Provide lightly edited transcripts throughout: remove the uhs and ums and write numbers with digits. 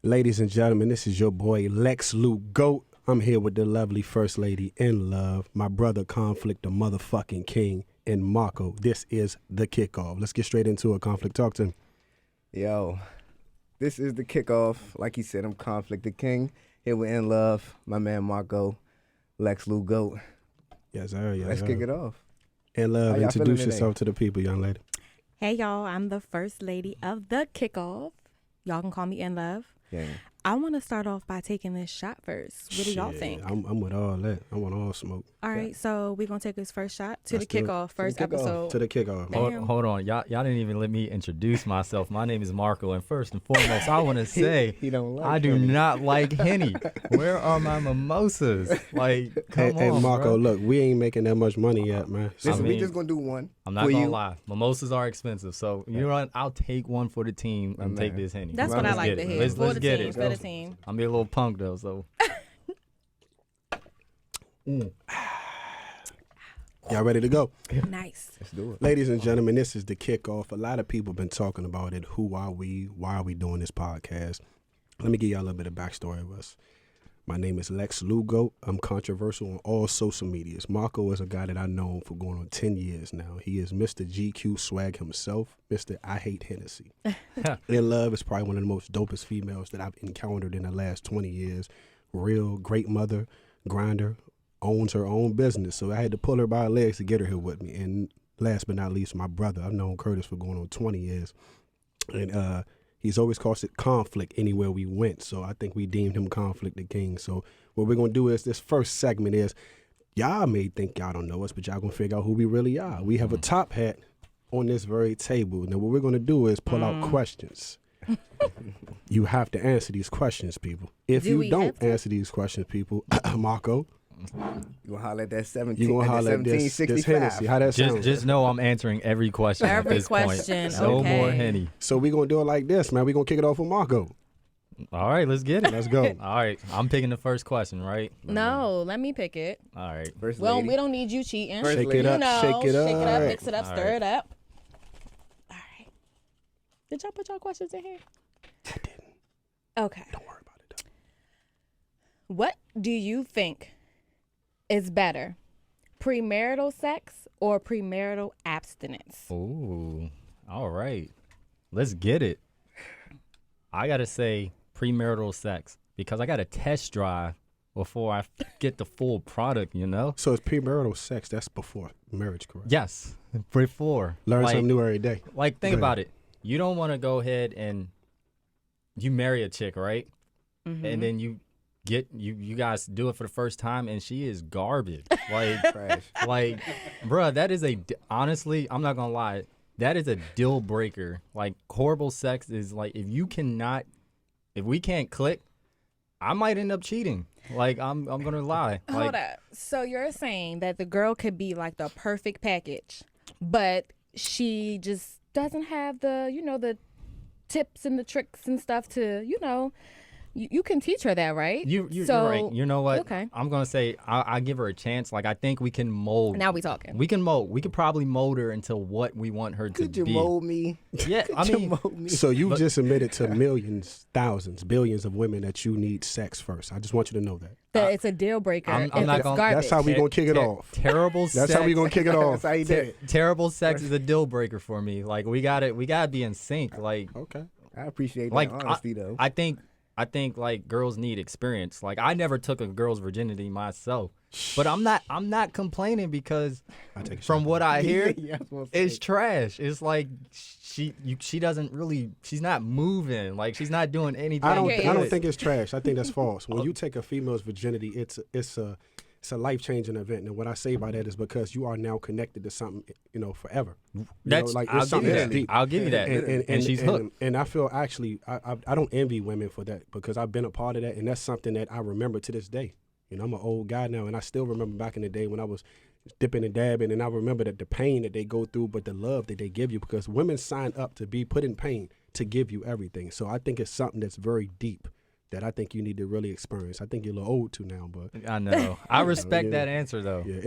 Ladies and gentlemen, this is your boy Lex Luke Goat. I'm here with the lovely First Lady in love, my brother Conflict, the motherfucking king, and Marco. This is the kickoff. Let's get straight into it. Conflict, talk to him. Yo, this is the kickoff. Like he said, I'm Conflict the King. Here with In Love, my man Marco, Lex Luke Goat. Yes, sir. Yes, Let's sir. kick it off. In love, How y'all introduce feeling yourself to the people, young lady. Hey, y'all. I'm the First Lady of the Kickoff. Y'all can call me In Love. Yeah. I want to start off by taking this shot first. What do y'all Shit, think? I'm with all that. I want all smoke. All right, so we're going to take this first shot to Let's the do it. kickoff, first kickoff. episode. To the kickoff. Damn. Hold on, y'all didn't even let me introduce myself. My name is Marco, and first and foremost, I want to say He don't like I do Henny. not like Henny. Where are my mimosas? Like, come Hey, on, Marco, bro. look, we ain't making that much money yet, man. So, Listen, I we mean, just gonna do one. I'm not for gonna you. lie. Mimosas are expensive, so you know what? I'll take one for the team and My take man. this Henny. That's Well, what I let's like get to it. hear. Let's For the get team, it. for the team. I'm be a little punk though, so y'all ready to go? Nice. Let's do it. Ladies and gentlemen, this is the kickoff. A lot of people been talking about it. Who are we? Why are we doing this podcast? Let me give y'all a little bit of backstory of us. My name is Lex Lugo. I'm controversial on all social medias. Marco is a guy that I've known for going on 10 years now. He is Mr. GQ Swag himself, Mr. I Hate Hennessy. In Love is probably one of the most dopest females that I've encountered in the last 20 years. Real great mother, grinder, owns her own business. So I had to pull her by her legs to get her here with me. And last but not least, my brother. I've known Curtis for going on 20 years. And he's always caused it conflict anywhere we went. So I think we deemed him Conflict the King. So what we're going to do is this first segment is, y'all may think y'all don't know us, but y'all going to figure out who we really are. We have a top hat on this very table. Now what we're going to do is pull out questions. You have to answer these questions, people. If Do you we don't have to? answer these questions, people, Marco, You gonna holler at that 17? you going to holler at this Hennessy. How that sound? just know I'm answering every question at Every this question, point. No more okay. Henny. So we're going to do it like this, man. We're going to kick it off with Marco. All right, let's get it. Let's go. All right, I'm picking the first question, right? No, let me pick it. All right. First Well, lady. we don't need you cheating. First Shake lady. it up, You know, shake it up. mix it up, All stir right. it up. All right. Did y'all put y'all questions in here? I didn't. Okay. Don't worry about it, though. What do you think is better, premarital sex or premarital abstinence? Ooh, all right. Let's get it. I got to say premarital sex because I got to test drive before I get the full product, you know? So it's premarital sex. That's before marriage, correct? Yes, before. Learn like, something new every day. Like, think Go about it. You don't want to go ahead and you marry a chick, right? Mm-hmm. And then you guys do it for the first time and she is garbage. Like, Trash. like, bruh, that is honestly, I'm not gonna lie, that is a deal breaker. Like, horrible sex is like, if we can't click, I might end up cheating. Like, I'm gonna lie. Hold Like, up. So you're saying that the girl could be like the perfect package, but she just doesn't have the tips and the tricks and stuff to, you can teach her that, right? you're So- right. You know what? okay. I'm gonna say I give her a chance. Like, I think we can mold. Now we talking. We can mold. We could probably mold her into what we want her to Could you be. mold me? Yeah, I Could you mean, mold me? So you But- just admitted to millions, thousands, billions of women that you need sex first. I just want you to know that. That it's a deal breaker I'm if not it's gonna- garbage. That's how we gonna kick it off. Terrible That's sex. how we gonna kick it off. That's how you did it. Terrible sex is a deal breaker for me. Like, we gotta be in sync. Like, Okay. I appreciate like that honesty, though. I think like girls need experience. Like, I never took a girl's virginity myself, but I'm not complaining because I take a from shot. what I hear, Yeah, I was gonna say. it's trash. It's like she doesn't really. She's not moving. Like, she's not doing anything. I don't. Okay, I don't yes. think it's trash. I think that's false. When you take a female's virginity, it's a life changing event. And what I say by that is because you are now connected to something, forever. That's like I'll it's give you something that. that's deep. I'll give you that. And she's hooked. And I feel actually, I don't envy women for that because I've been a part of that, and that's something that I remember to this day. I'm an old guy now, and I still remember back in the day when I was dipping and dabbing, and I remember that the pain that they go through, but the love that they give you, because women sign up to be put in pain to give you everything. So I think it's something that's very deep that I think you need to really experience. I think you're a little old to now, but I know. I respect Yeah. that answer though. yeah,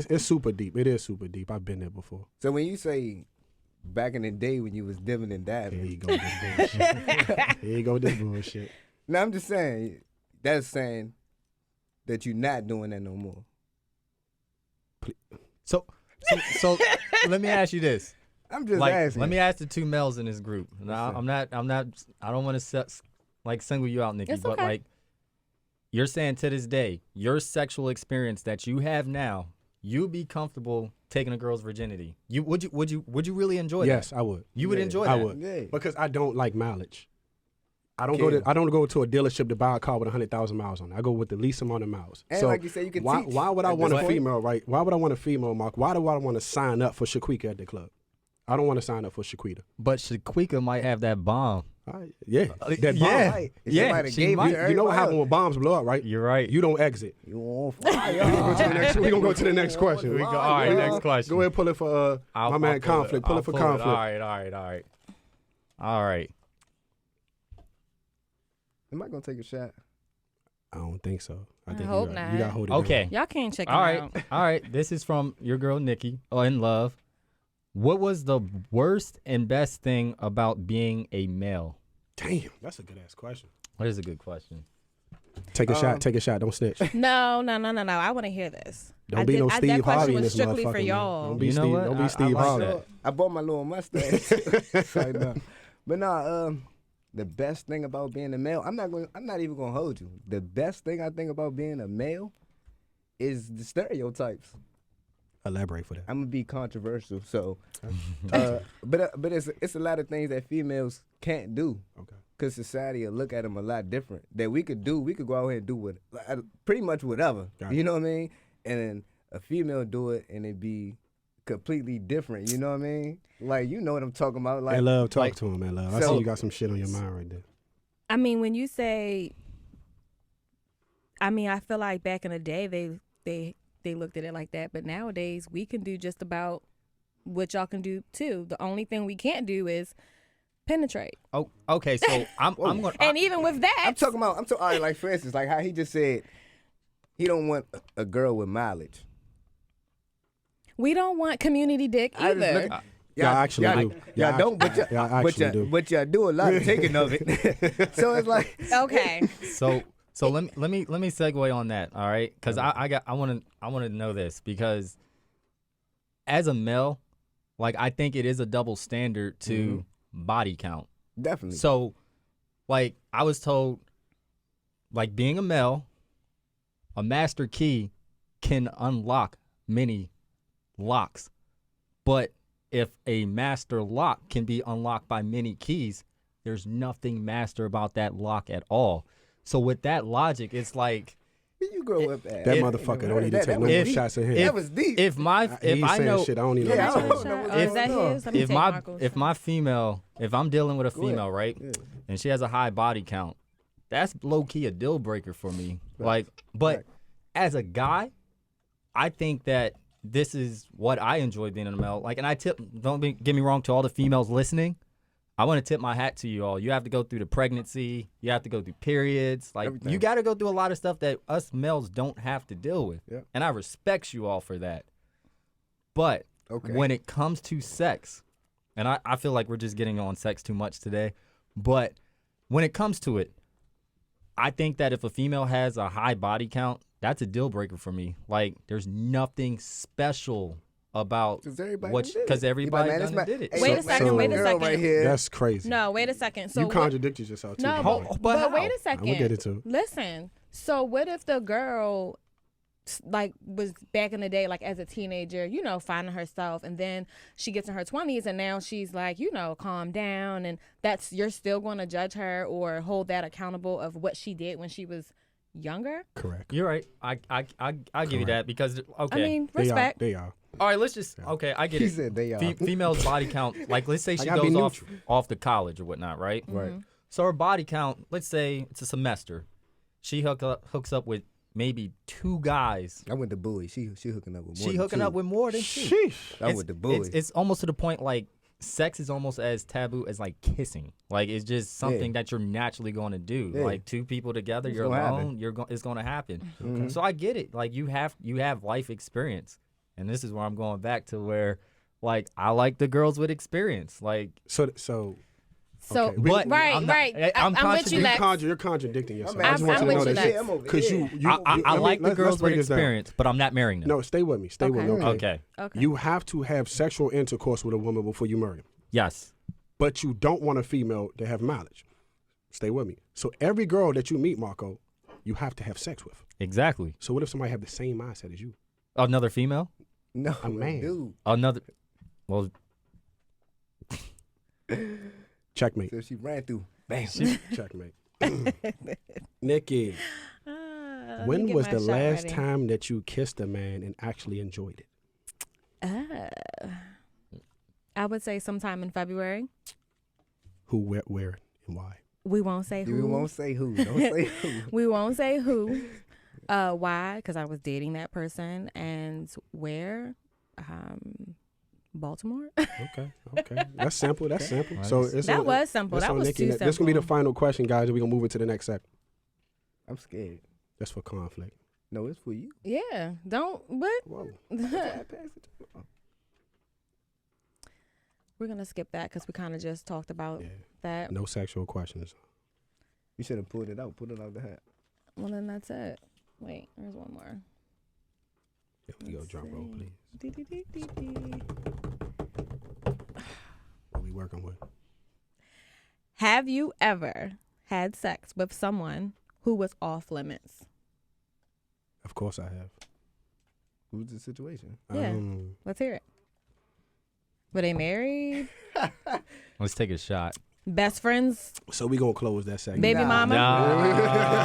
it's super deep. It is super deep. I've been there before. So when you say back in the day when you was dipping and Here dabbing, you go, this bullshit. Here you go, this bullshit. No, I'm just saying. That's saying that you're not doing that no more. So let me ask you this. I'm just Like, asking. let me ask the two males in this group. Now, I'm not. I don't want to single you out, Nikki. It's but okay. like, you're saying to this day, your sexual experience that you have now, you'd be comfortable taking a girl's virginity. Would you really enjoy that? Yes, I would. You would enjoy that. I would. Yeah. Because I don't like mileage. I don't Kill. go to a dealership to buy a car with 100,000 miles on it. I go with the least amount of miles. And so like you said, you can why, teach why would I at want this a point. female, right? Why would I want a female, Mark? Why do I want to sign up for Shaquita at the club? I don't want to sign up for Shaquita. But Shaquika might have that bomb. Yeah. That bomb. yeah. Right. If Yeah, somebody she gave might. it to You know what everybody happened else, when bombs blow up, right? You're right. You don't exit. You on fire. We're going to go to the next question. We go- all right, next question. Go ahead and pull it for my man Conflict. Pull it for Conflict. All right. Am I gonna take a shot? I don't think so. I think hope you not. got to hold it Okay. down. Y'all can't check him All right. out. All right. This is from your girl Nikki. Oh, in love. What was the worst and best thing about being a male? Damn, that's a good ass question. That is a good question. Take a shot. Take a shot. Don't snitch. No. I want to hear this. Don't be no that Steve question Harvey in was this strictly motherfucker. for man. y'all. Don't be You know Steve. what? Don't I be Steve like Harvey. that. I bought my little mustache. Like, nah. But nah, the best thing about being a male, I'm not even gonna hold you. The best thing I think about being a male is the stereotypes. Elaborate for that. I'm gonna be controversial, so but it's a lot of things that females can't do. Okay. Cause society will look at them a lot different. That we could go out here and do pretty much whatever. Gotcha. You know what I mean? And then a female do it and it be completely different. You know what I mean? Like, you know what I'm talking about. Like, Hey, love, talk like- to him, man. Love. I So- see you got some shit on your mind right there. I mean, when you say, I feel like back in the day they looked at it like that, but nowadays we can do just about what y'all can do too. The only thing we can't do is penetrate. Oh, okay. So I'm going. And even with that, I'm talking all right, like for instance, like how he just said he don't want a girl with mileage. we don't want community dick I just either. look- Y'all actually do. Y'all don't, but Y'all actually do. but y'all do a lot of taking of it. So it's like, Okay. So let me segue on that. All right, because I want to know this, because as a male, like, I think it is a double standard to body count. definitely. So, like, I was told, like, being a male, a master key can unlock many locks. But if a master lock can be unlocked by many keys, there's nothing master about that lock at all. So with that logic, it's like, Where you grow up at? That If- mother-fucker don't need to That take no was more deep. shots at him. That was deep. if my if He's I saying know shit I don't even Yeah, know. I don't what's know saying. what's Oh, is going that on. his? Let me if take my Marco's if shot. my female, if I'm dealing with a Go ahead. female, right, Yeah. and she has a high body count, that's low key a deal breaker for me. Like, but Right. as a guy, I think that this is what I enjoy being a male. Like, and I tip, get me wrong, to all the females listening, I want to tip my hat to you all. You have to go through the pregnancy, you have to go through periods, like, Everything. you got to go through a lot of stuff that us males don't have to deal with. Yeah. And I respect you all for that. But Okay. when it comes to sex, and I feel like we're just getting on sex too much today, but when it comes to it, I think that if a female has a high body count, that's a deal breaker for me. Like, there's nothing special about Because everybody what, done did it. because everybody Man, it's done my- did it. hey, Wait a look, second, man, wait a girl second. Right here. That's crazy. No, wait a second. So you what- contradicted yourself too. No, bro. but, but how? wait a second. We'll get into it. Listen. So what if the girl, like, was back in the day, like, as a teenager, finding herself, and then she gets in her 20s, and now she's like, calm down, and you're still going to judge her or hold that accountable of what she did when she was younger? Correct. You're right. I give you that, because okay. I mean, They are. respect. They are. All right, let's just I get He it. said they are. Female's body count, like, let's say she gotta be goes off neutral. off to college or whatnot, right? Right. So her body count, let's say it's a semester. She hooks up with maybe 2 guys. I went to Bowie. She hooking up with more She than hooking two. up with more than 2. Sheesh. I went to Bowie. It's almost to the point, like, sex is almost as taboo as, like, kissing. Like, it's just something that you're naturally going to do. Yeah. Like, 2 people together, It's you're gonna alone, happen. it's going to happen. Mhm. So I get it. Like, you have life experience. And this is where I'm going back to where, like, I like the girls with experience. Like, So So Okay. But right, I'm not- right. I'm with you, contradicting- Lex. You're contradicting yourself. I'm I just want I'm you to know with you, that Lex. shit. I'm over Because here. I like the girls with break this down. experience, but I'm not marrying them. No, stay with me. Stay with me. Okay. Okay. Okay. Okay. You have to have sexual intercourse with a woman before you marry them. Yes. But you don't want a female to have mileage. Stay with me. So every girl that you meet, Marco, you have to have sex with. Exactly. So what if somebody have the same mindset as you? Another female? No, A man. dude. Another. Well, Checkmate. So she ran through. Bam. Checkmate. Nikki, Let me when get was my the shot last ready. time that you kissed a man and actually enjoyed it? I would say sometime in February. Who, where, and why? We won't say who. You won't say who. Don't say who. We won't say who. Why? Because I was dating that person, and where? Baltimore. Okay. That's simple. That's simple. Nice. So it's That on- was simple. it's That on was Nikki. too This gonna be the simple. final question, guys, and we're gonna move into the next segment. I'm scared. That's for conflict. No, it's for you. Yeah. Don't. What? Whoa. We're gonna skip that because we kind of just talked about Yeah. that. No sexual questions. You should have pulled it out. Pulled it out the hat. Well, then that's it. Wait, there's one more. Here we go. Let's Drum roll, see. please. Dee-dee-dee-dee-dee. What we working with? Have you ever had sex with someone who was off limits? Of course I have. Who's the situation? Yeah. Let's hear it. Were they married? let's take a shot. Best friends? So we gonna close that segment. Baby Nah. mama?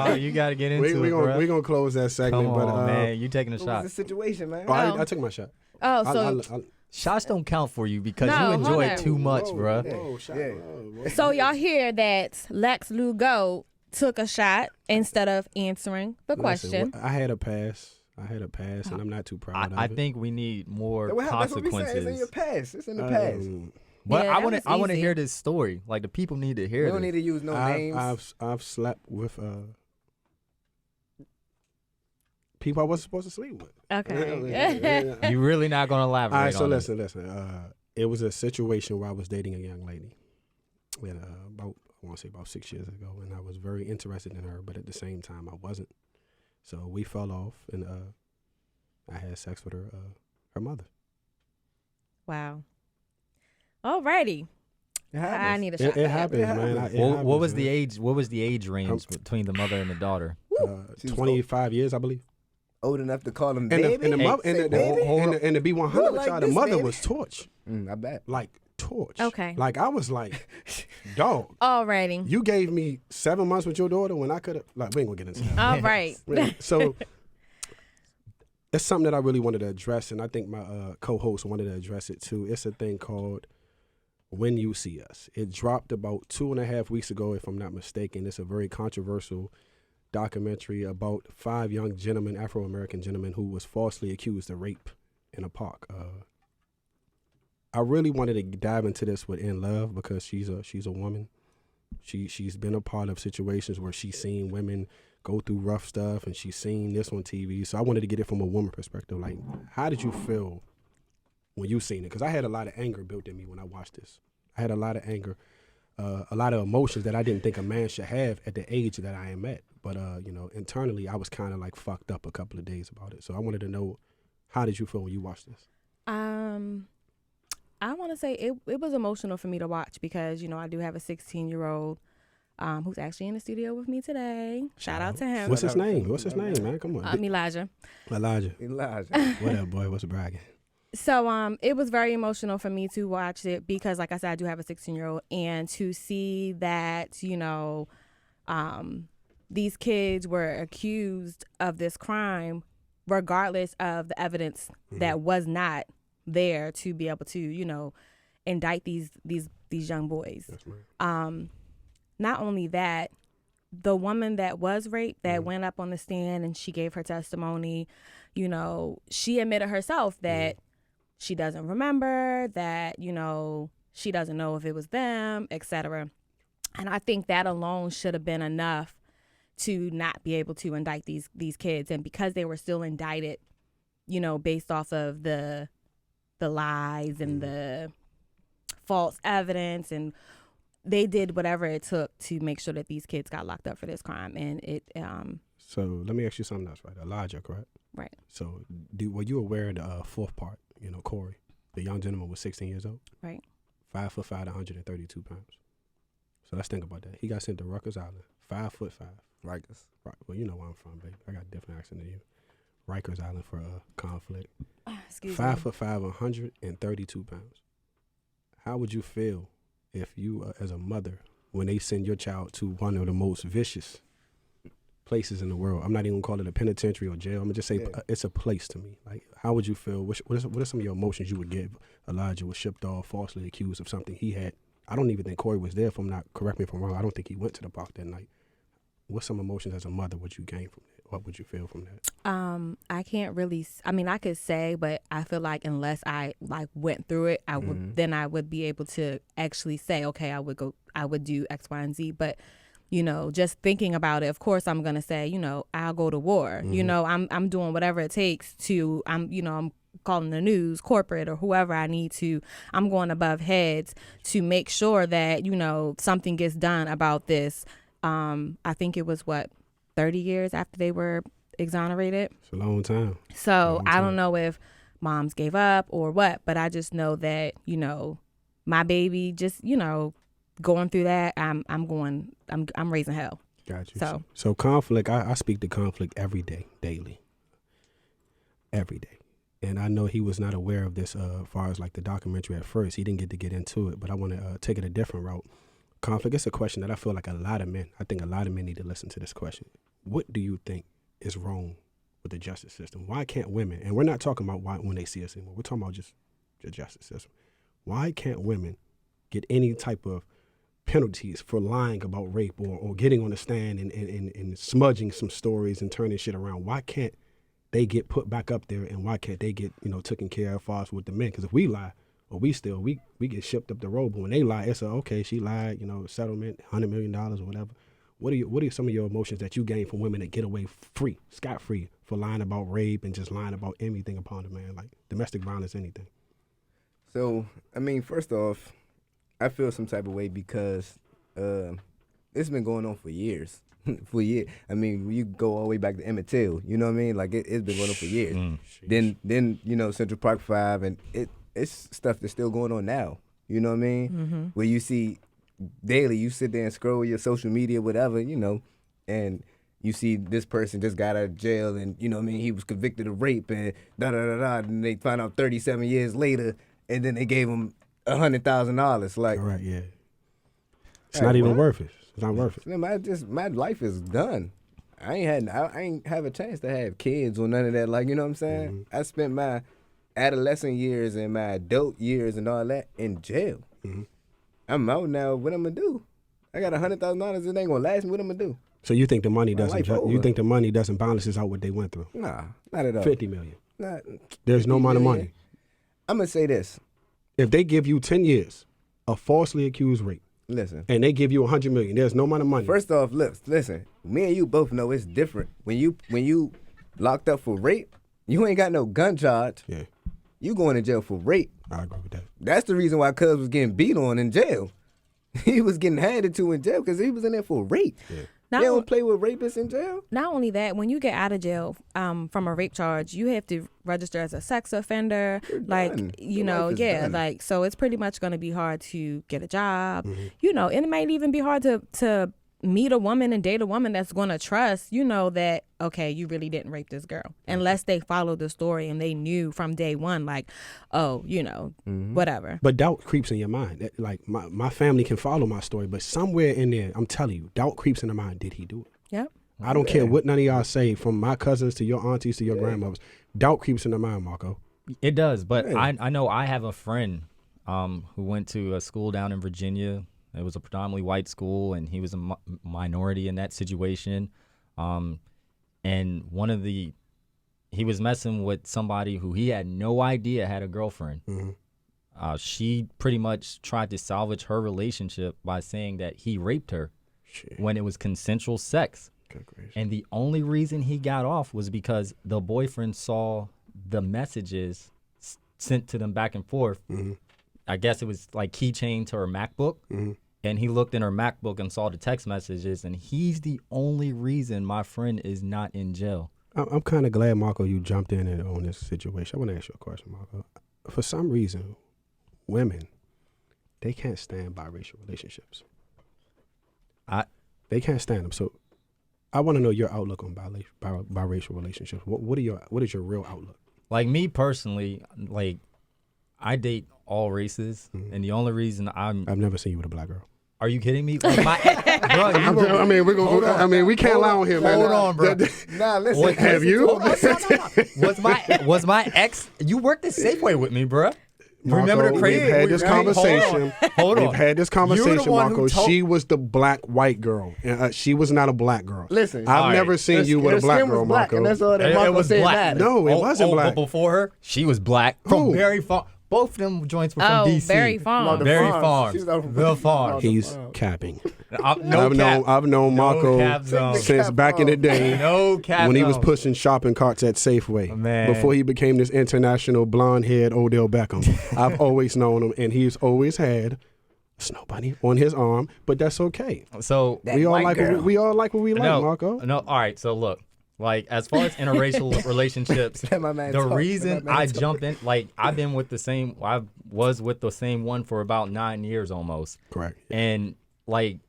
No, you got to get into we it, gonna bro. we gonna close that segment. Come but on, man. You taking a What shot. was the situation, man? oh, Oh. I took my shot. Oh, so Shots don't count for you because No, you hold enjoy on. it too much, bro. Whoa, shot. Yeah. Whoa. so y'all hear that Lex Lugo took a shot instead of answering the question. I had a pass. And I'm not too proud of I it. think we need more That's what we saying. It's in your consequences. past. It's in the past. But Yeah, I that want was to. I want to easy. hear this story. Like the people need to hear We don't this. need to use no names. I've slept with people I wasn't supposed to sleep with. Okay. You really not gonna elaborate? All right, so on listen. It was a situation where I was dating a young lady, and I want to say about 6 years ago, and I was very interested in her, but at the same time I wasn't. So we fell off, and I had sex with her mother. Wow. Alrighty. It I happens. need a shot. It happens, man. What was the age? What was the age range between the mother and the daughter? She was 25 years, I believe. Old enough to call him And baby. the mother, Say baby? and to be 100 Look with like y'all, the this, mother baby. was torch, I bet. like torch. Okay. Like I was like, dog. Alrighty. You gave me 7 months with your daughter when I could have. Like we ain't gonna get into that. All right. Right. So it's something that I really wanted to address, and I think my co-host wanted to address it too. It's a thing called When You See Us. It dropped about 2.5 weeks ago, if I'm not mistaken. It's a very controversial documentary about 5 young gentlemen, Afro-American gentlemen, who was falsely accused of rape in a park. I really wanted to dive into this with In Love because she's a woman. She's been a part of situations where she's seen women go through rough stuff, and she's seen this on TV. So I wanted to get it from a woman perspective. Like, how did you feel when you seen it? Because I had a lot of anger built in me when I watched this. I had a lot of anger, a lot of emotions that I didn't think a man should have at the age that I am at. But internally, I was kind of like fucked up a couple of days about it. So I wanted to know, how did you feel when you watched this? I want to say it was emotional for me to watch because, I do have a 16-year-old who's actually in the studio with me today. Shout out to him. What's his name? What's his name, man? Come on. Elijah. Elijah. Elijah. What up, boy? What's bragging? So it was very emotional for me to watch it because, like I said, I do have a 16-year-old, and to see that, these kids were accused of this crime regardless of the evidence that was not there to be able to, indict these young boys. That's right. Not only that, the woman that was raped that went up on the stand and she gave her testimony, she admitted herself that she doesn't remember, that, she doesn't know if it was them, etc. And I think that alone should have been enough to not be able to indict these kids. And because they were still indicted, based off of the lies and the false evidence and they did whatever it took to make sure that these kids got locked up for this crime, and it So let me ask you something else, right? Elijah, correct? right. So were you aware of the fourth part? You know, Corey, the young gentleman was 16 years old. Right. 5'5", 132 pounds. So let's think about that. He got sent to Rikers Island, 5'5". Rikers. Right. Well, you know where I'm from, baby. I got a different accent than you. Rikers Island for conflict. Excuse me. 5'5", 132 pounds. How would you feel if you, as a mother, when they send your child to one of the most vicious places in the world? I'm not even gonna call it a penitentiary or jail. I'm gonna just say it's a place to me. Like, how would you feel? What are some of your emotions you would give? Elijah was shipped off, falsely accused of something he had. I don't even think Corey was there. If I'm not, correct me if I'm wrong. I don't think he went to the park that night. What some emotions as a mother would you gain from that? What would you feel from that? I can't really. I mean, I could say, but I feel like unless I like went through it, I would then I would be able to actually say, okay, I would do X, Y, and Z. But you know, just thinking about it, of course, I'm gonna say, you know, I'll go to war. You know, I'm doing whatever it takes to. I'm calling the news, corporate, or whoever I need to. I'm going above heads to make sure that, you know, something gets done about this. I think it was 30 years after they were exonerated. It's a long time. So I don't know if moms gave up or what, but I just know that, you know, my baby just, you know, going through that, I'm raising hell. Got you. So conflict, I speak to conflict every day, daily. Every day. And I know he was not aware of this as far as like the documentary at first. He didn't get into it, but I want to take it a different route. Conflict, it's a question that I feel like I think a lot of men need to listen to this question. What do you think is wrong with the justice system? Why can't women, and we're not talking about why when they see us anymore, we're talking about just the justice system. Why can't women get any type of penalties for lying about rape or getting on the stand and smudging some stories and turning shit around? Why can't they get put back up there, and why can't they get, you know, taken care of far as with the men? Because if we lie, or we get shipped up the road, but when they lie, it's okay, she lied, you know, settlement, $100 million or whatever. What are some of your emotions that you gain from women that get away free, scot-free, for lying about rape and just lying about anything upon a man, like domestic violence, anything? So, I mean, first off, I feel some type of way because it's been going on for years. For years. I mean, you go all the way back to Emmett Till, you know what I mean? Like, it's been going on for years. Then you know, Central Park 5, and it's stuff that's still going on now. You know what I mean? Where you see daily, you sit there and scroll your social media, whatever, you know, and you see this person just got out of jail, and you know what I mean, he was convicted of rape, and and they find out 37 years later, and then they gave him $100,000. Like, all right, yeah, it's not even worth it. It's not worth it. My life is done. I ain't have a chance to have kids or none of that. Like, you know what I'm saying? I spent my adolescent years and my adult years and all that in jail. I'm out now. What I'm gonna do? I got $100,000. It ain't gonna last me. What I'm gonna do? So you think the money doesn't? You think the money doesn't balances out what they went through? Nah, not at all. 50 million. Not, There's no amount of money. I'm gonna say this. If they give you 10 years of falsely accused rape, listen, and they give you 100 million, there's no amount of money. First off, listen. Me and you both know it's different. When you locked up for rape, you ain't got no gun charge. Yeah. You going to jail for rape. I agree with that. That's the reason why Cuz was getting beat on in jail. He was getting handed to in jail because he was in there for rape. Yeah. They don't play with rapists in jail. Not only that, when you get out of jail from a rape charge, you have to register as a sex offender. You know, like, so it's pretty much going to be hard to get a job. You know, and it might even be hard to meet a woman and date a woman that's going to trust, you know, that, okay, you really didn't rape this girl. Unless they followed the story and they knew from day one, like, oh, you know, whatever. But doubt creeps in your mind. Like, my family can follow my story, but somewhere in there, I'm telling you, doubt creeps in the mind. Did he do it? Yep. I don't care what none of y'all say, from my cousins to your aunties to your grandmothers. Doubt creeps in the mind, Marco. It does, but I know I have a friend who went to a school down in Virginia. It was a predominantly white school, and he was a minority in that situation. And he was messing with somebody who he had no idea had a girlfriend. She pretty much tried to salvage her relationship by saying that he raped her when it was consensual sex. And the only reason he got off was because the boyfriend saw the messages sent to them back and forth. I guess it was like keychain to her MacBook. and he looked in her MacBook and saw the text messages, and he's the only reason my friend is not in jail. I'm kind of glad, Marco, you jumped in on this situation. I want to ask you a question, Marco. For some reason, women, they can't stand biracial relationships. They can't stand them. So I want to know your outlook on biracial relationships. What is your real outlook? Like me personally, like I date all races, and the only reason I've never seen you with a black girl. Are you kidding me? Like bro, we can't lie on here, man. Hold on, bro. Nah, listen. Have you? Was my ex? You worked at Safeway with me, bro. Marco, Remember the crazy? We've had this conversation. Hold on. We've had this You're conversation, the one Marco. who told- She was the black white girl. She was not a black girl. Listen, I've never seen you with a black girl, Marco. And that's all that It Marco was said black. matters. No, it wasn't black. But before her, she was black from Who? Berry Farm. Both of them joints were from DC. Berry Farm. the Berry farm. Farm. She's not from- The farm. He's capping. No cap. I've known Marco cap zone. since cap back in the zone. day. No cap. When he was zone. pushing shopping carts at Safeway, Man. before he became this international blonde-haired Odell Beckham. I've always known him, and he's always had a snow bunny on his arm, but that's okay. So That We all white like girl. we all like what we like, Marco. No, all right. So look, like as far as interracial relationships, Let my man the talk. reason Let my man I talk. jump in, like I was with the same one for about 9 years almost, Correct. and like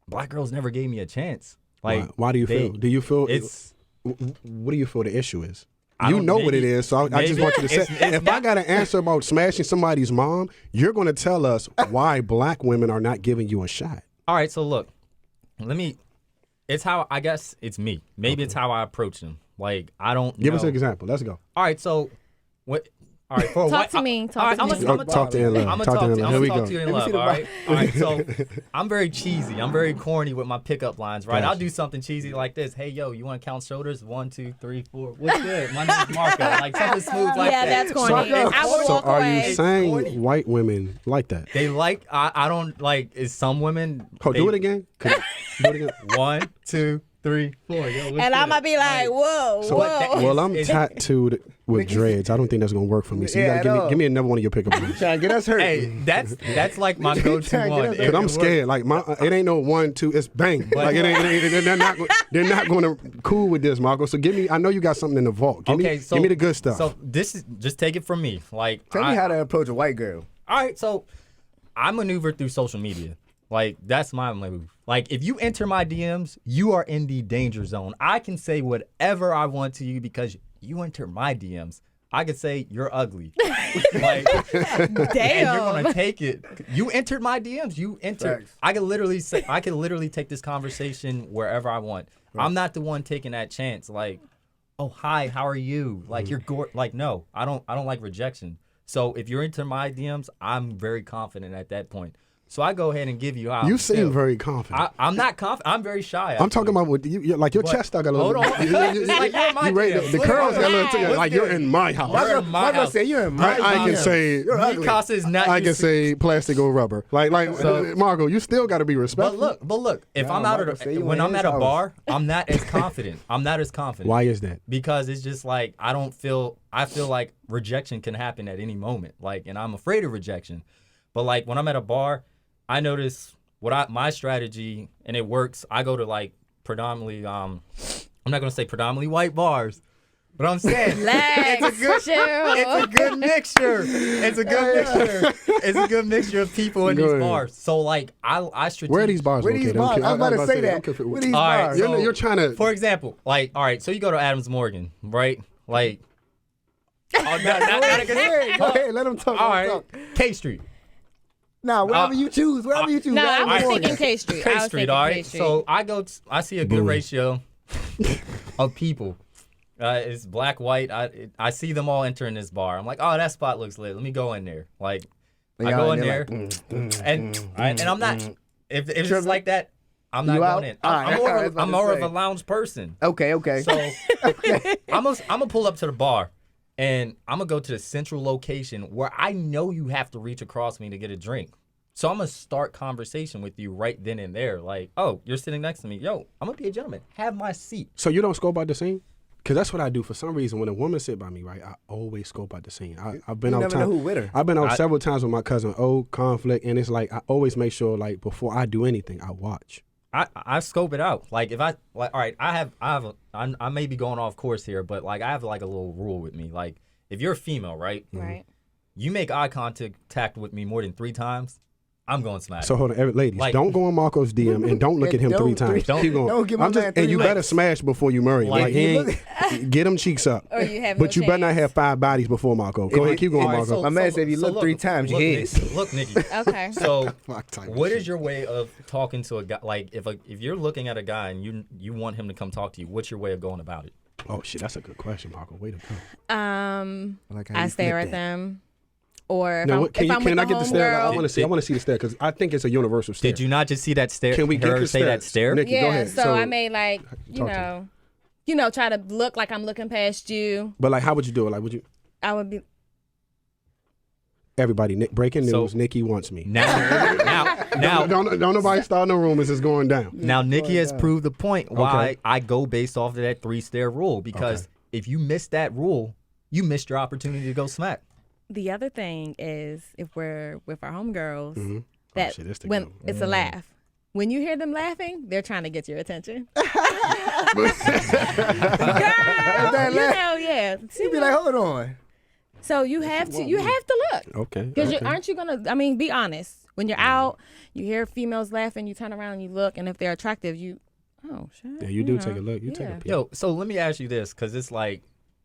black girls never gave me a chance. Like why do you they- feel? Do you feel? It's What do you feel the issue is? I You don't- know what it maybe- is, so I just maybe want you to say. it's If I got an answer about smashing somebody's mom, you're going to tell us why black women are not giving you a shot. all right. So look, it's how I guess it's me. Maybe it's how I approach them. Like I don't Give know. us an example. Let's go. All right, so what? All right, for Talk to me. Talk all right, to I'm me. gonna Talk to in love. I'm gonna Talk to in love. Here we talk go. to you in Let me love. see the All right, all right. So I'm very cheesy. I'm very corny with my pickup lines, right? Gotcha. I'll do something cheesy like this. Hey, yo, you want to count shoulders? 1, 2, 3, 4. What's good? My name's Marco. Like something smooth like Yeah, that. that's corny. I would So walk are away. you saying white women like that? They like. I don't like. Is some women? Oh, do it again. Do it again. 1, 2, 3, 4. Yo, what's And good? I might be like, whoa, So, whoa. well, I'm it's- tattooed with dreads. I don't think that's gonna work for me. So you Yeah, gotta at all. give me another one of your pickup lines. Trying to get us hurt. Hey, that's like my go-to Trying to get one. us- It- Cause I'm it scared. Like it ain't no 1, 2. It's bang. Like it ain't. They're not going to cool with this, Marco. So give me. I know you got something in the vault. Give me the good stuff. So this is just take it from me. Like Tell me how to approach a white girl. All right, so I maneuver through social media. Like that's my move. Like if you enter my DMs, you are in the danger zone. I can say whatever I want to you because you enter my DMs. I could say you're ugly. Like and you're Damn. gonna take it. You entered my DMs. You entered. Facts. I could literally take this conversation wherever I want. Right. I'm not the one taking that chance. Like, oh hi, how are you? Like you're like no, I don't like rejection. So if you're into my DMs, I'm very confident at that point. So I go ahead and give you how you I seem feel. very confident. I'm not confident. I'm very shy. I'm talking about with you, like your chest stuck a little. Hold on. It's like you're in my you ready? DMs. The What's curls got a going little. on? Like you're in my house. You're in my Marco house. said you're in my I can DMs. say. You're ugly. Mikasa is not. I can used to- say plastic or rubber. Like Marco, you still got to be respectful. But look. If No, I'm out Marco say you when in I'm his at a house. bar, I'm not as confident. Why is that? Because it's just like I feel like rejection can happen at any moment. Like, and I'm afraid of rejection. But like when I'm at a bar, I notice my strategy, and it works. I go to like predominantly, I'm not gonna say predominantly white bars, but I'm saying Lex, it's a good mixture. It's a good mixture. It's a good mixture of people in Go these ahead. bars. So like I strategically. Where are these bars Where located? these bars? I was about to say I'm that. confused. Where these All right, bars? so- You're trying to. For example, like, all right, so you go to Adams Morgan, right? Like, oh, not a Go ahead, let him talk. all let him right, talk. K Street. Nah, wherever you choose, wherever you choose. No, I Adams was Morgan. thinking K Street. I K was Street, thinking all K right? Street. So I see a good Boom. ratio of people. It's black, white. I see them all entering this bar. I'm like, oh, that spot looks lit. Let me go in there. Like, I Y'all go in in there there, like, and I'm not. If it's just like that, I'm not You going out? in. All right, I was about I'm to more of say. a lounge person. Okay. So I'm gonna pull up to the bar, and I'm gonna go to the central location where I know you have to reach across me to get a drink. So I'm gonna start conversation with you right then and there. Like, oh, you're sitting next to me. Yo, I'm gonna be a gentleman. Have my seat. So you don't scope out the scene? Because that's what I do. For some reason, when a woman sit by me, right, I always scope out the scene. I've been You out never know who with her. I've been out several times with my cousin conflict, and it's like I always make sure, like, before I do anything, I watch. I scope it out. Like if I like, all right, I may be going off course here, but like I have like a little rule with me. Like if you're a female, right, Right. you make eye contact with me more than 3 times, I'm going smack. So hold on, ladies, Like- don't go on Marco's DM and don't look at him Don't 3 times. don't- Keep going. don't give my I'm just, man and 3 you licks. better smash before you marry him. Like, Like, he ain't, get them cheeks up. Or you have But no you better not chance. have 5 bodies before Marco. Go If ahead, you- keep going, All right, Marco. My man said if you look 3 times, you look, his. Nikki, look, Nikki. Okay. So Fuck type of what shit. is your way of talking to a guy? Like if you're looking at a guy and you want him to come talk to you, what's your way of going about it? Oh shit, that's a good question, Marco. Wait a minute. Like how I you stare flip at that. them. Or if Now, I'm, what, can if you I'm can with I the get the stare? I homegirl- want to see. I want to see the stare because I think it's a universal stare. Did you not just see that stare? Can we get her the say stare? that stare? Nikki, go yeah, ahead. so I may like, talk to me. try to look like I'm looking past you. But like, how would you do it? Like, would you? I would be Everybody, breaking So- news. Nikki wants me. Now, Don't nobody start no rumors. It's going down. Now, Nikki has proved the point why Okay. I go based off of that 3-stare rule. Because if you miss that rule, you missed your opportunity to go smack. the other thing is if we're with our homegirls, Mm-hmm. that shit, this the when good one. it's a laugh. When you hear them laughing, they're trying to get your attention. Girl, That laugh. yeah. You be like, hold on. So you have to look. Okay. Because okay. aren't you gonna? I mean, be honest. When you're out, you hear females laughing, you turn around and you look, and if they're attractive, you, oh shit. Yeah, you do take a look. You take a peek. Yo, so let me ask you this, because it's like,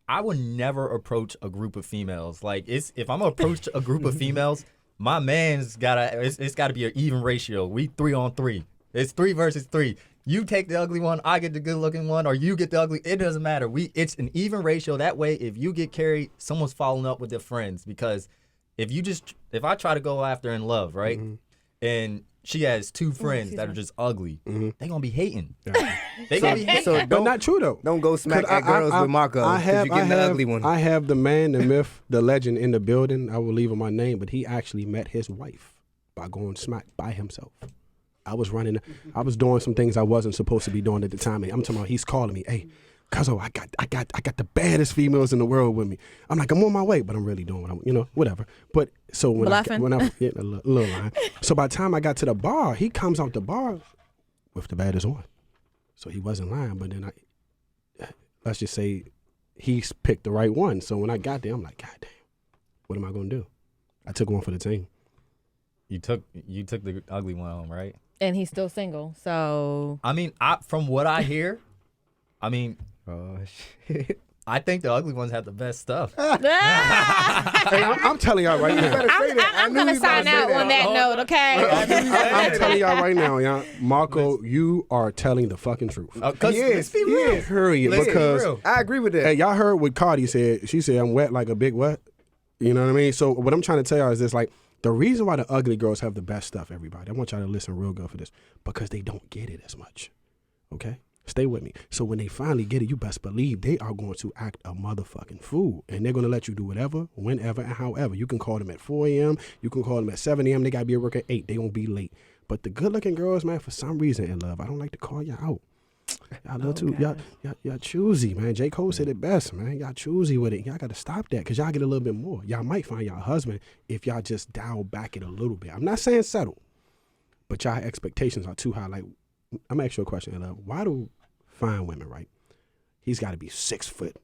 I would never approach a group of females. Like, if I'm gonna approach a group of females, my man's it's gotta be an even ratio. We 3 on 3. It's 3 versus 3. You take the ugly one, I get the good looking one, or you get the ugly. It doesn't matter. It's an even ratio. That way, if you get carried, someone's following up with their friends. Because if I try to go after in love, right, and she has 2 friends that are just ugly, they gonna be hating. They gonna be hating. So But not true though. don't go smack 'Cause at girls with Marco. I 'cause have, you getting the ugly one. I have the man, the myth, the legend in the building. I will leave him my name, but he actually met his wife by going smack by himself. I was doing some things I wasn't supposed to be doing at the time. And I'm talking about he's calling me, hey, Cuzzo, I got the baddest females in the world with me. I'm like, I'm on my way, but I'm really doing what I'm, whatever. But so when Bluffing. I yeah, a little line. So by the time I got to the bar, he comes out the bar with the baddest one. So he wasn't lying, but then let's just say he's picked the right one. So when I got there, I'm like, God damn, what am I gonna do? I took one for the team. You took the ugly one home, right? And he's still single, so I mean, from what I hear, I mean, Oh shit. I think the ugly ones have the best stuff. Hey, I'm telling y'all right now. I'm gonna sign out on that note, okay? I'm telling y'all right now, y'all. Marco, you are telling the fucking truth. Because He is, let's be he real. is. Period. Let's be Because real. I agree with that. hey, y'all heard what Cardi said. She said, I'm wet like a big what? You know what I mean? So what I'm trying to tell y'all is this, like, the reason why the ugly girls have the best stuff, everybody, I want y'all to listen real good for this, because they don't get it as much. Okay? Stay with me. So when they finally get it, you best believe they are going to act a motherfucking fool. And they're going to let you do whatever, whenever, and however. You can call them at 4 a.m. You can call them at 7 a.m. They got to be at work at 8. They going to be late. But the good-looking girls, man, for some reason in love, I don't like to call y'all out. Y'all little too, y'all choosy, man. J. Cole said it best, man. Y'all choosy with it. Y'all got to stop that because y'all get a little bit more. Y'all might find y'all husband if y'all just dial back it a little bit. I'm not saying settle, but y'all expectations are too high. Like, I'm going to ask you a question, love. Why do fine women, right? He's got to be 6 foot,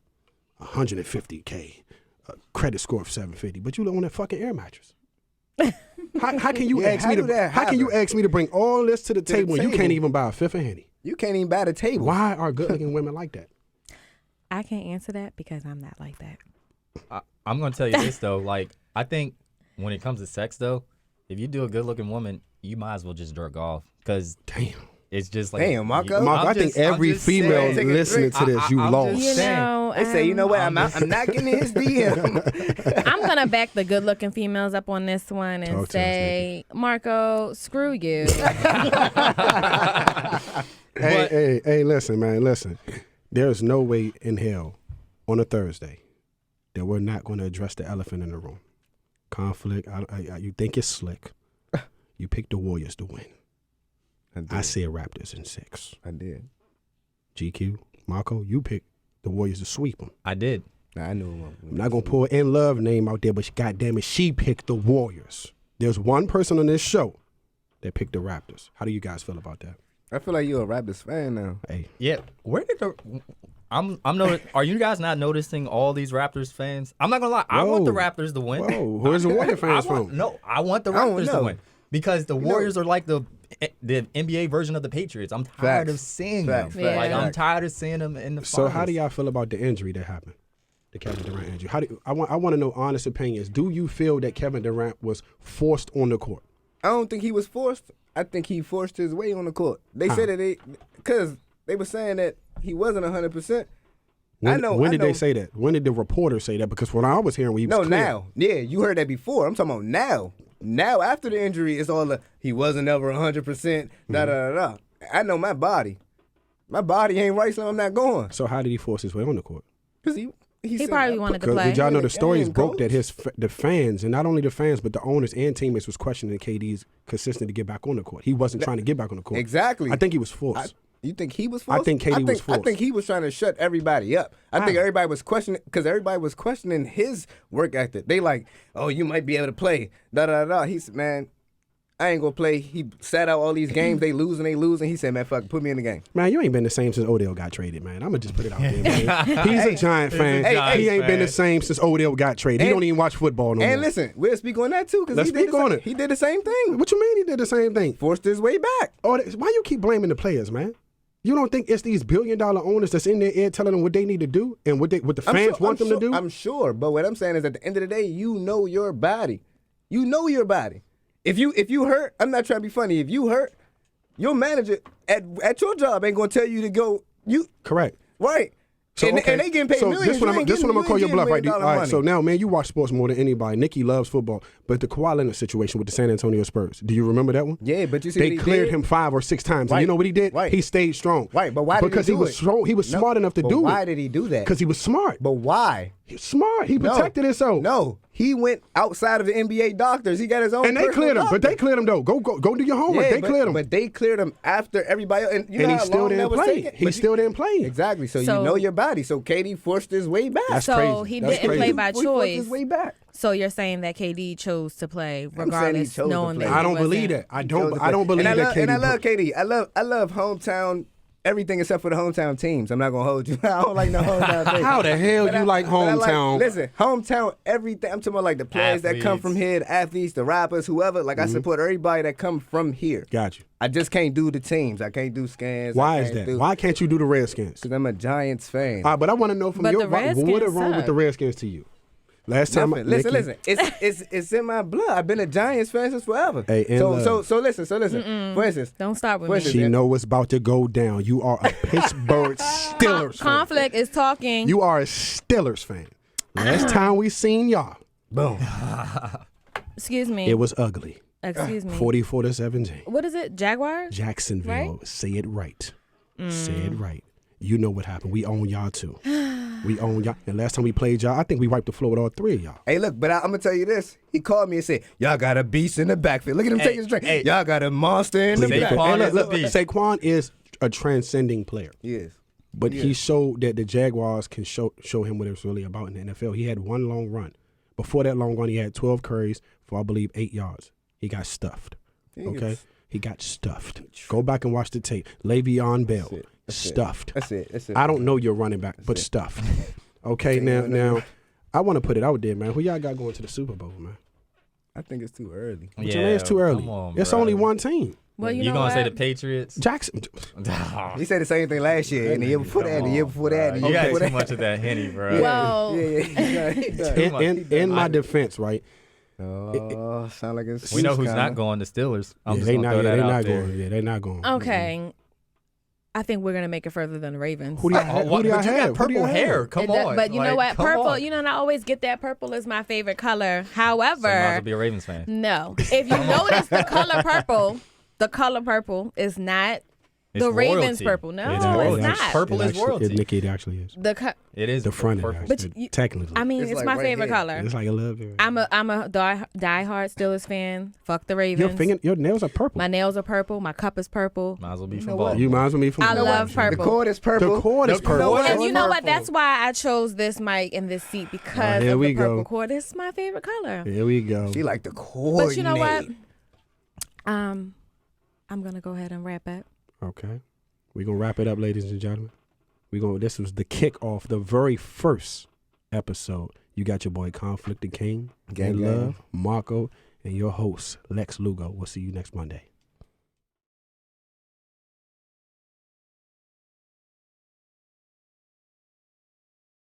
150K, a credit score of 750, but you live on that fucking air mattress. How can you ask me to? How can you ask me to bring all this to the table when you can't even buy a fifth of Henny? You can't even buy the table. Why are good-looking women like that? I can't answer that because I'm not like that. I'm gonna tell you this though. Like, I think when it comes to sex though, if you do a good-looking woman, you might as well just jerk off because Damn. it's just like Damn, Marco. Marco, I think every female saying. listening to this, you I'm lost. just saying. They say, you know what? I'm not getting in his DM. I'm gonna back the good-looking females up on this one and Talk to us, say, Marco, screw you. Hey, listen, man, listen. There's no way in hell on a Thursday that we're not going to address the elephant in the room. Conflict. You think it's slick. You pick the Warriors to win. I said Raptors in 6. I did. GQ, Marco, you pick the Warriors to sweep them. I did. Nah, I knew him. I'm not gonna pull In Love name out there, but goddamn it, she picked the Warriors. There's one person on this show that picked the Raptors. How do you guys feel about that? I feel like you're a Raptors fan now. Hey, Yeah. Where did the I'm Are you guys not noticing all these Raptors fans? I'm not gonna lie. I want the Whoa. Raptors to win. whoa, where's the Warrior fans from? No, I want the I don't Raptors to know. win because the Warriors are like the NBA version of the Patriots. I'm tired Facts. of seeing Facts. them. Yeah. Like I'm Facts. tired of seeing them in the. So how do finals. y'all feel about the injury that happened? The Kevin Durant injury. I want to know honest opinions. Do you feel that Kevin Durant was forced on the court? I don't think he was forced. I think he forced his way on the court. They How? said that because they were saying that he wasn't 100%. When, I know. When I did know. they say that? When did the reporter say that? Because when I was hearing, he was No, clear. now. Yeah, you heard that before. I'm talking about now. Now, after the injury, it's all he wasn't ever 100%. Da da da da. I know my body. My body ain't right, so I'm not going. So how did he force his way on the court? Cause he He probably wanted to Because play. did y'all know the Yeah, stories broke coach. that the fans, and not only the fans, but the owners and teammates was questioning KD's consistency to get back on the court. He wasn't trying to get back on the court. Exactly. I think he was forced. You think he was forced? I think KD was I forced. think he was trying to shut everybody up. I think everybody was questioning because everybody was questioning his work ethic. They like, oh, you might be able to play. Da da da. He said, man, I ain't gonna play. He sat out all these games. They lose. He said, man, fuck, put me in the game. Man, you ain't been the same since Odell got traded, man. I'm gonna just put it out there, man. He's a Giant fan. Giants He ain't been the fan. same since Odell got traded. He And- don't even watch football no And more. listen, we'll speak on that too because Let's he did speak the on same- it. He did the same thing. What you mean he did the same thing? Forced his way back. Oh, why you keep blaming the players, man? You don't think it's these billion-dollar owners that's in their ear telling them what they need to do and what the fans want them to do? I'm sure, but what I'm saying is, at the end of the day, you know your body. You know your body. If you hurt, I'm not trying to be funny. If you hurt, your manager at your job ain't gonna tell you to go. You Correct. right. So, and, okay. and they getting paid so millions. this one You I'm ain't gonna getting- call you your ain't bluff, right? getting All $1 right. So money. now, man, you watch sports more than anybody. Nikki loves football, but the Kawhi Leonard situation with the San Antonio Spurs. Do you remember that one? Yeah, but you see They what he cleared did? him 5 or 6 times. And Right. you know what he did? Right. He stayed strong. Right, but why did he because do was it? strong. He was No, smart enough to but do why it. did he do that? Because he was smart. But why? He was smart. He No. protected himself. No, he went outside of the NBA doctors. He got his own. And they personal cleared him. But doctor. they cleared him though. Go do your homework. Yeah, they cleared him. But they cleared him after everybody else. And you know And he how still long that didn't was play. taking? He But still didn't play. Exactly. So you So- know your body. So KD forced his way back. That's So crazy. he That's didn't crazy. play by He forced choice. his way back. So you're saying that KD chose to play saying he regardless, chose to knowing play. that I he don't believe wasn't- that. I don't believe and I that love, KD. And I love KD. I love hometown. Everything except for the hometown teams. I'm not gonna hold you. I don't like no hometown teams. How the hell But you like but I hometown? listen, hometown, everything. I'm talking about like the players that come Athletes. from here, the athletes, the rappers, whoever. Like Mm-hmm. I support everybody that come from here. Got you. I just can't do the teams. I can't do scans. Why is that? Why can't you do the Redskins? Because I'm a Giants fan. But I want to know from But your the what is Redskins wrong with suck. the Redskins to you? Last time, Nothing. Listen, Nikki- listen. It's in my blood. I've been a Giants fan since forever. Hey, and so love. listen. For instance, Don't start with For me. instance, She know what's about to go down. You are a Pittsburgh Steelers fan. Conflict is talking. You are a Steelers fan. Last time we seen y'all, boom. Excuse me. it was ugly. Excuse me. 44-17. What is it? Jaguars? Jacksonville, Right? say it right. Say it right. You know what happened. We own y'all too. We own y'all. And last time we played y'all, I think we wiped the floor with all 3 of y'all. Hey, look, but I'm gonna tell you this. He called me and said, "Y'all got a beast in the backfield. Look at him taking his drink. hey. Y'all got a monster in the Saquon backfield." is a beast. Saquon is a transcending player. He is. But he showed that the Jaguars can show him what it's really about in the NFL. He had one long run. Before that long run, he had 12 carries for, I believe, 8 yards. He got stuffed. Okay? He got stuffed. Go back and watch the tape. Le'Veon Bell, stuffed. That's it. I don't know your running back, but stuffed. Okay, now, I want to put it out there, man. Who y'all got going to the Super Bowl, man? I think it's too early. What you mean it's too early? Come on, it's bro. only one team. Well, you You know gonna say the what? Patriots? Jackson. He said the same thing last year, and the year before that, and the year before that, and the You year got before too that. much of that Henny, bro. Well, Yeah. In my defense, right? Oh, sound like it's We know who's not going to Steelers. I'm just they gonna not. throw Yeah, that they out not there. going. Yeah, they not going. okay. I think we're gonna make it further than the Ravens. Who do y'all have? Who do y'all But you have? got Who do y'all purple hair. have? Come It does- on. But you know Like, what? come Purple. on. You know, and I always get that purple is my favorite color. So you might as well However, be a Ravens fan. no. If you notice the color purple is not It's The Ravens royalty. purple. No, It it's actually- not. Purple is royalty. Nikki, it actually is. The It is The front purple. end, But actually, you- technically. I mean, It's it's, like my right favorite here. color. It's like a love. I'm a die-hard Steelers fan. Fuck the Your Ravens. your nails are purple. My nails are purple. My cup is purple. Might as well be You from know what? Baltimore. You might as well be from. I Baltimore. love The purple. cord is purple. The cord is You know purple. what? And you know what? Purple. That's why I chose this mic and this seat because here of we the purple go. cord. It's my favorite color. Here we go. She like the coordinate. But you know what? I'm gonna go ahead and wrap it. Okay. We're gonna wrap it up, ladies and gentlemen. This was the kickoff, the very first episode. You got your boy Conflicted King, Gang, and gang. Love, Marco, and your host, Lex Lugo. We'll see you next Monday.